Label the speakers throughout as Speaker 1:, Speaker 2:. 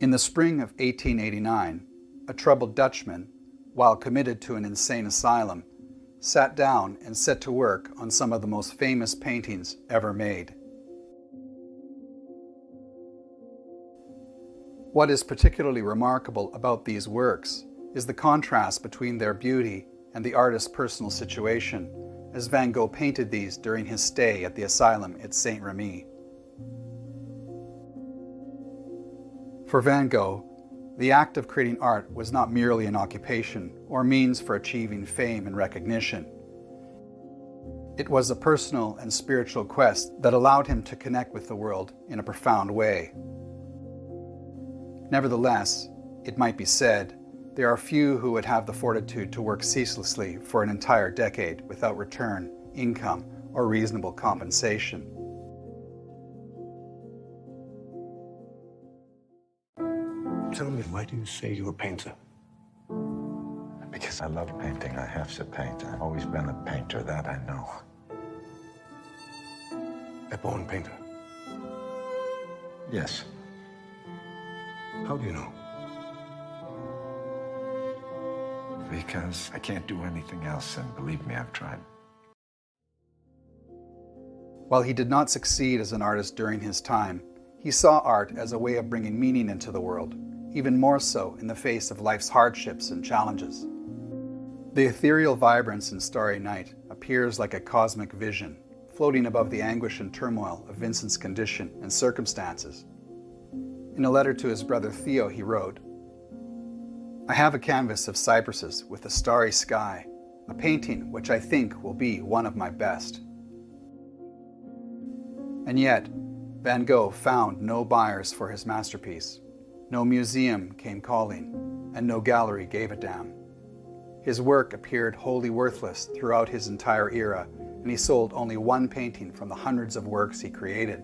Speaker 1: In the spring of 1889, a troubled Dutchman, while committed to an insane asylum, sat down and set to work on some of the most famous paintings ever made. What is particularly remarkable about these works is the contrast between their beauty and the artist's personal situation, as Van Gogh painted these during his stay at the asylum at Saint-Rémy. For Van Gogh, the act of creating art was not merely an occupation or means for achieving fame and recognition. It was a personal and spiritual quest that allowed him to connect with the world in a profound way. Nevertheless, it might be said, there are few who would have the fortitude to work ceaselessly for an entire decade without return, income, or reasonable compensation.
Speaker 2: Tell me, why do you say you're a painter?
Speaker 3: Because I love painting. I have to paint. I've always been a painter, that I know.
Speaker 2: A born painter?
Speaker 3: Yes.
Speaker 2: How do you know?
Speaker 3: Because I can't do anything else, and believe me, I've tried.
Speaker 1: While he did not succeed as an artist during his time, he saw art as a way of bringing meaning into the world, even more so in the face of life's hardships and challenges. The ethereal vibrance in Starry Night appears like a cosmic vision, floating above the anguish and turmoil of Vincent's condition and circumstances. In a letter to his brother Theo, he wrote, "I have a canvas of cypresses with a starry sky, a painting which I think will be one of my best." And yet, Van Gogh found no buyers for his masterpiece. No museum came calling, and no gallery gave a damn. His work appeared wholly worthless throughout his entire era, and he sold only one painting from the hundreds of works he created.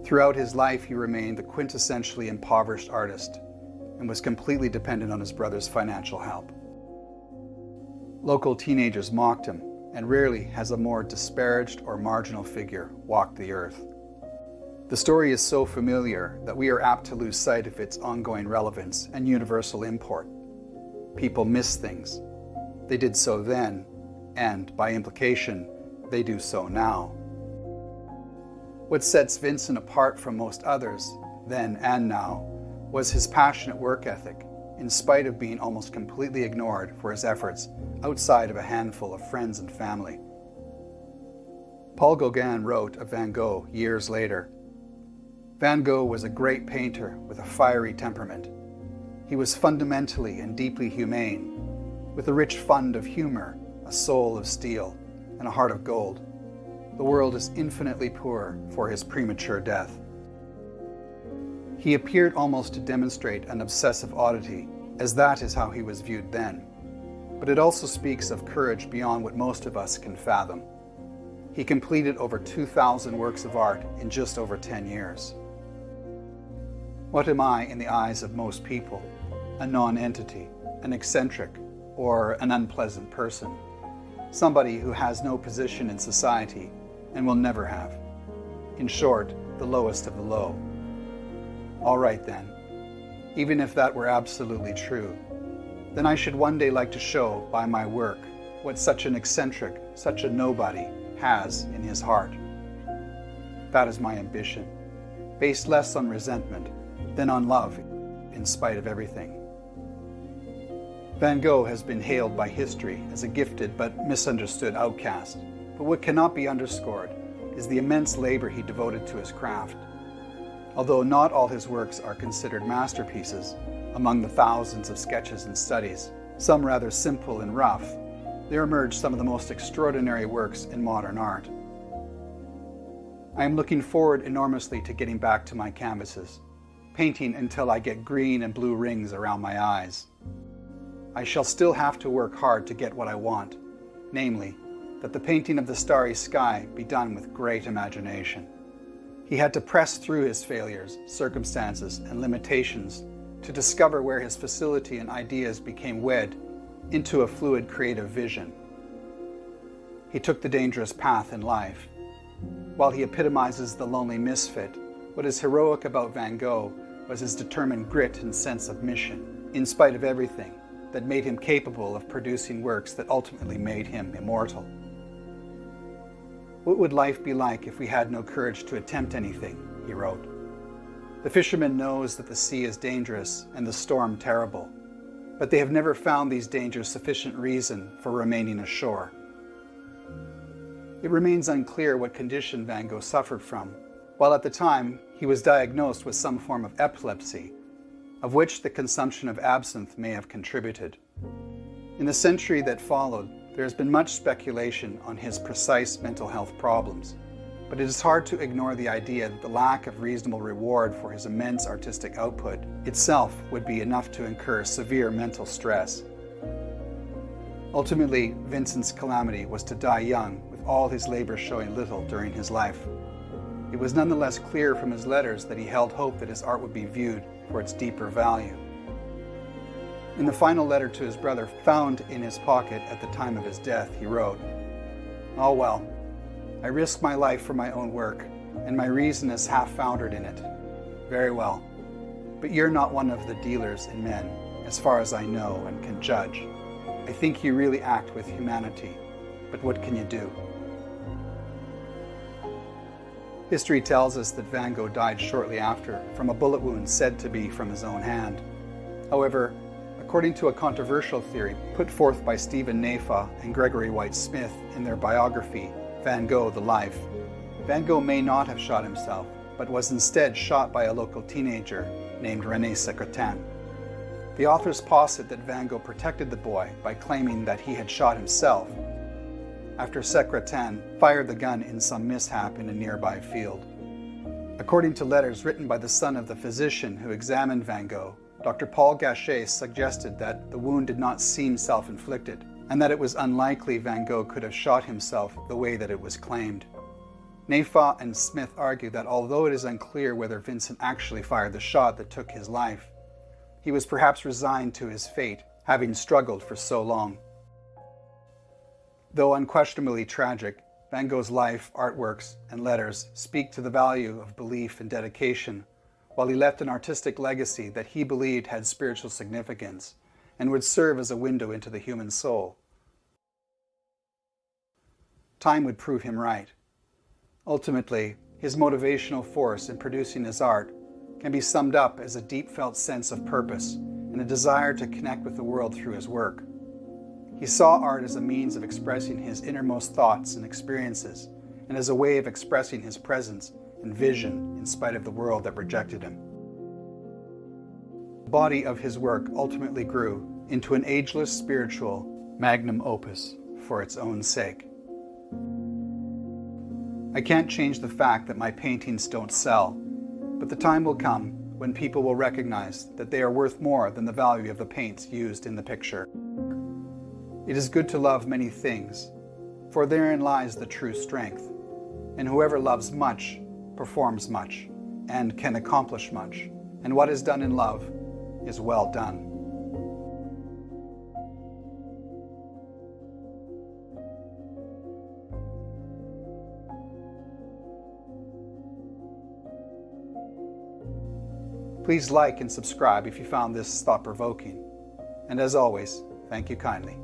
Speaker 1: Throughout his life, he remained the quintessentially impoverished artist and was completely dependent on his brother's financial help. Local teenagers mocked him, and rarely has a more disparaged or marginal figure walked the earth. The story is so familiar that we are apt to lose sight of its ongoing relevance and universal import. People miss things. They did so then, and by implication, they do so now. What sets Vincent apart from most others, then and now, was his passionate work ethic, in spite of being almost completely ignored for his efforts outside of a handful of friends and family. Paul Gauguin wrote of Van Gogh years later, "Van Gogh was a great painter with a fiery temperament. He was fundamentally and deeply humane, with a rich fund of humor, a soul of steel, and a heart of gold. The world is infinitely poor for his premature death." He appeared almost to demonstrate an obsessive oddity, as that is how he was viewed then. But it also speaks of courage beyond what most of us can fathom. He completed over 2,000 works of art in just over 10 years. What am I in the eyes of most people? A non-entity, an eccentric, or an unpleasant person. Somebody who has no position in society and will never have. In short, the lowest of the low. All right then, even if that were absolutely true, then I should one day like to show by my work what such an eccentric, such a nobody, has in his heart. That is my ambition, based less on resentment than on love in spite of everything. Van Gogh has been hailed by history as a gifted but misunderstood outcast, but what cannot be underscored is the immense labor he devoted to his craft. Although not all his works are considered masterpieces, among the thousands of sketches and studies, some rather simple and rough, there emerge some of the most extraordinary works in modern art. I am looking forward enormously to getting back to my canvases, painting until I get green and blue rings around my eyes. I shall still have to work hard to get what I want, namely, that the painting of the starry sky be done with great imagination. He had to press through his failures, circumstances, and limitations to discover where his facility and ideas became wed into a fluid creative vision. He took the dangerous path in life. While he epitomizes the lonely misfit, What is heroic about Van Gogh was his determined grit and sense of mission, in spite of everything, that made him capable of producing works that ultimately made him immortal. What would life be like if we had no courage to attempt anything, he wrote. The fisherman knows that the sea is dangerous and the storm terrible, but they have never found these dangers sufficient reason for remaining ashore. It remains unclear what condition Van Gogh suffered from, while at the time he was diagnosed with some form of epilepsy, of which the consumption of absinthe may have contributed. In the century that followed, there has been much speculation on his precise mental health problems, but it is hard to ignore the idea that the lack of reasonable reward for his immense artistic output itself would be enough to incur severe mental stress. Ultimately, Vincent's calamity was to die young, with all his labor showing little during his life. It was nonetheless clear from his letters that he held hope that his art would be viewed for its deeper value. In the final letter to his brother, found in his pocket at the time of his death, he wrote, "Oh well, I risk my life for my own work, and my reason is half foundered in it. Very well, but you're not one of the dealers in men, as far as I know and can judge. I think you really act with humanity, but what can you do?" History tells us that Van Gogh died shortly after from a bullet wound said to be from his own hand. However, according to a controversial theory put forth by Stephen Naifeh and Gregory White Smith in their biography, Van Gogh, The Life, Van Gogh may not have shot himself, but was instead shot by a local teenager named René Secretan. The authors posit that Van Gogh protected the boy by claiming that he had shot himself, after Secretan fired the gun in some mishap in a nearby field. According to letters written by the son of the physician who examined Van Gogh, Dr. Paul Gachet suggested that the wound did not seem self-inflicted, and that it was unlikely Van Gogh could have shot himself the way that it was claimed. Naifeh and Smith argue that although it is unclear whether Vincent actually fired the shot that took his life, he was perhaps resigned to his fate, having struggled for so long. Though unquestionably tragic, Van Gogh's life, artworks, and letters speak to the value of belief and dedication, while he left an artistic legacy that he believed had spiritual significance and would serve as a window into the human soul. Time would prove him right. Ultimately, his motivational force in producing his art can be summed up as a deep-felt sense of purpose and a desire to connect with the world through his work. He saw art as a means of expressing his innermost thoughts and experiences, and as a way of expressing his presence and vision in spite of the world that rejected him. The body of his work ultimately grew into an ageless spiritual magnum opus for its own sake. I can't change the fact that my paintings don't sell, but the time will come when people will recognize that they are worth more than the value of the paints used in the picture. It is good to love many things, for therein lies the true strength, and whoever loves much performs much and can accomplish much, and what is done in love is well done. Please like and subscribe if you found this thought-provoking. And as always, thank you kindly.